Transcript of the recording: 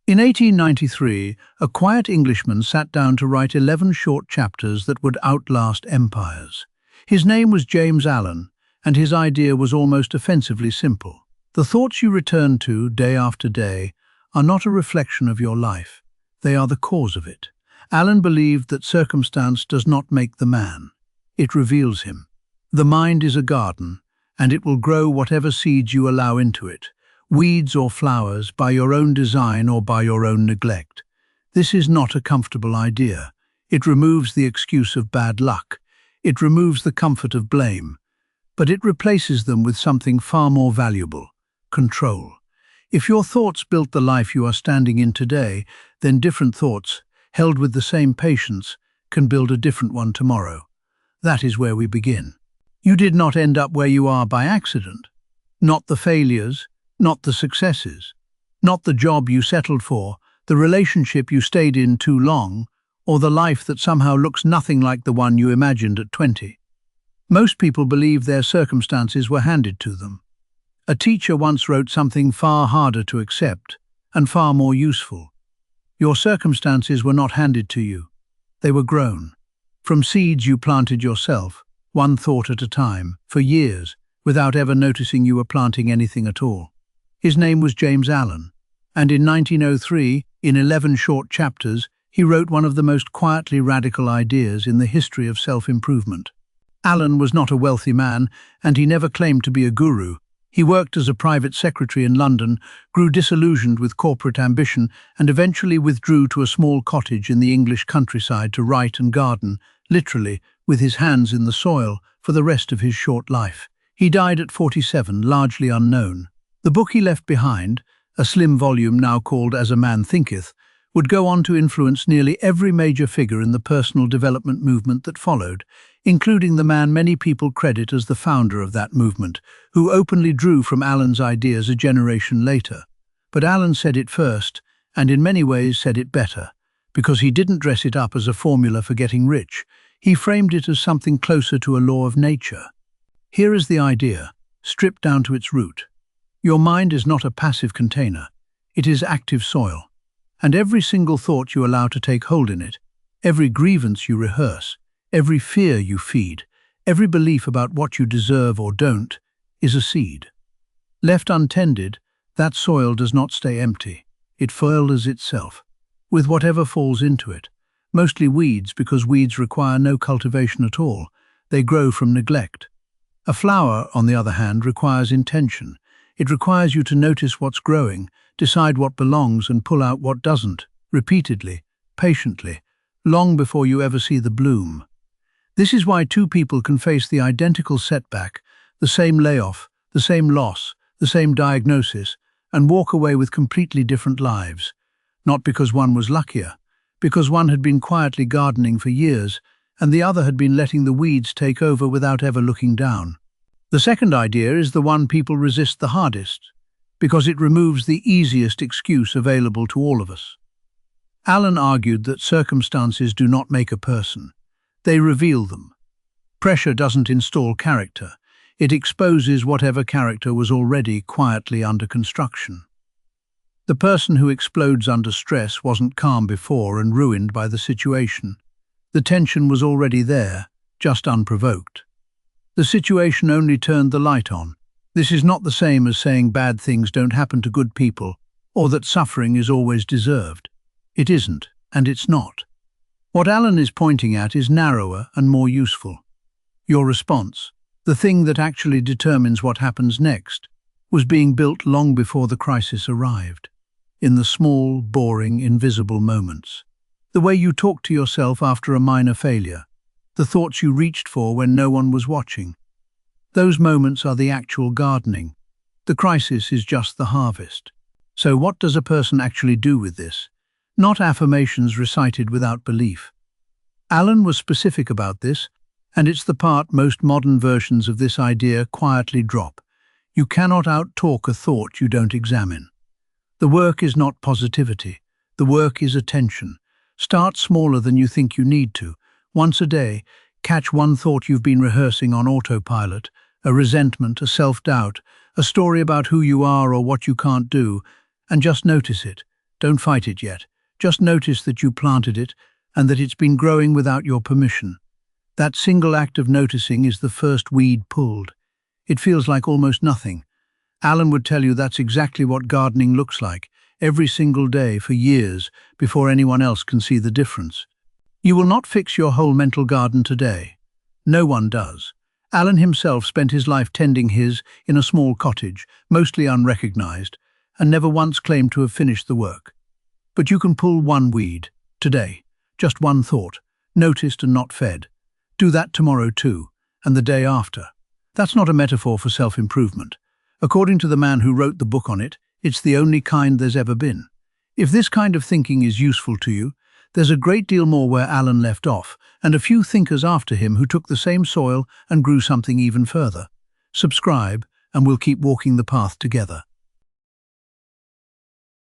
In 1893, a quiet Englishman sat down to write 11 short chapters that would outlast empires. His name was James Allen, and his idea was almost offensively simple. The thoughts you return to day after day are not a reflection of your life. They are the cause of it. Allen believed that circumstance does not make the man. It reveals him. The mind is a garden, and it will grow whatever seeds you allow into it. Weeds or flowers, by your own design or by your own neglect. This is not a comfortable idea. It removes the excuse of bad luck. It removes the comfort of blame. But it replaces them with something far more valuable: control. If your thoughts built the life you are standing in today, then different thoughts, held with the same patience, can build a different one tomorrow. That is where we begin. You did not end up where you are by accident. Not the failures, not the successes, not the job you settled for, the relationship you stayed in too long, or the life that somehow looks nothing like the one you imagined at 20. Most people believe their circumstances were handed to them. A teacher once wrote something far harder to accept and far more useful. Your circumstances were not handed to you. They were grown. From seeds you planted yourself, one thought at a time, for years, without ever noticing you were planting anything at all. His name was James Allen, and in 1903, in 11 short chapters, he wrote one of the most quietly radical ideas in the history of self-improvement. Allen was not a wealthy man, and he never claimed to be a guru. He worked as a private secretary in London, grew disillusioned with corporate ambition, and eventually withdrew to a small cottage in the English countryside to write and garden, literally, with his hands in the soil, for the rest of his short life. He died at 47, largely unknown. The book he left behind, a slim volume now called As a Man Thinketh, would go on to influence nearly every major figure in the personal development movement that followed, including the man many people credit as the founder of that movement, who openly drew from Allen's ideas a generation later. But Allen said it first, and in many ways said it better, because he didn't dress it up as a formula for getting rich. He framed it as something closer to a law of nature. Here is the idea, stripped down to its root. Your mind is not a passive container. It is active soil. And every single thought you allow to take hold in it, every grievance you rehearse, every fear you feed, every belief about what you deserve or don't, is a seed. Left untended, that soil does not stay empty. It furrows itself, with whatever falls into it, mostly weeds, because weeds require no cultivation at all. They grow from neglect. A flower, on the other hand, requires intention. It requires you to notice what's growing, decide what belongs and pull out what doesn't, repeatedly, patiently, long before you ever see the bloom. This is why two people can face the identical setback, the same layoff, the same loss, the same diagnosis, and walk away with completely different lives. Not because one was luckier, because one had been quietly gardening for years, and the other had been letting the weeds take over without ever looking down. The second idea is the one people resist the hardest, because it removes the easiest excuse available to all of us. Allen argued that circumstances do not make a person. They reveal them. Pressure doesn't install character. It exposes whatever character was already quietly under construction. The person who explodes under stress wasn't calm before and ruined by the situation. The tension was already there, just unprovoked. The situation only turned the light on. This is not the same as saying bad things don't happen to good people, or that suffering is always deserved. It isn't, and it's not. What Allen is pointing at is narrower and more useful. Your response, the thing that actually determines what happens next, was being built long before the crisis arrived. In the small, boring, invisible moments. The way you talk to yourself after a minor failure. The thoughts you reached for when no one was watching. Those moments are the actual gardening. The crisis is just the harvest. So what does a person actually do with this? Not affirmations recited without belief. Allen was specific about this, and it's the part most modern versions of this idea quietly drop. You cannot out-talk a thought you don't examine. The work is not positivity. The work is attention. Start smaller than you think you need to. Once a day, catch one thought you've been rehearsing on autopilot, a resentment, a self-doubt, a story about who you are or what you can't do, and just notice it. Don't fight it yet. Just notice that you planted it and that it's been growing without your permission. That single act of noticing is the first weed pulled. It feels like almost nothing. Alan would tell you that's exactly what gardening looks like, every single day for years before anyone else can see the difference. You will not fix your whole mental garden today. No one does. Alan himself spent his life tending his in a small cottage, mostly unrecognized, and never once claimed to have finished the work. But you can pull one weed, today, just one thought, noticed and not fed. Do that tomorrow too, and the day after. That's not a metaphor for self-improvement. According to the man who wrote the book on it, it's the only kind there's ever been. If this kind of thinking is useful to you, there's a great deal more where Alan left off, and a few thinkers after him who took the same soil and grew something even further. Subscribe, and we'll keep walking the path together.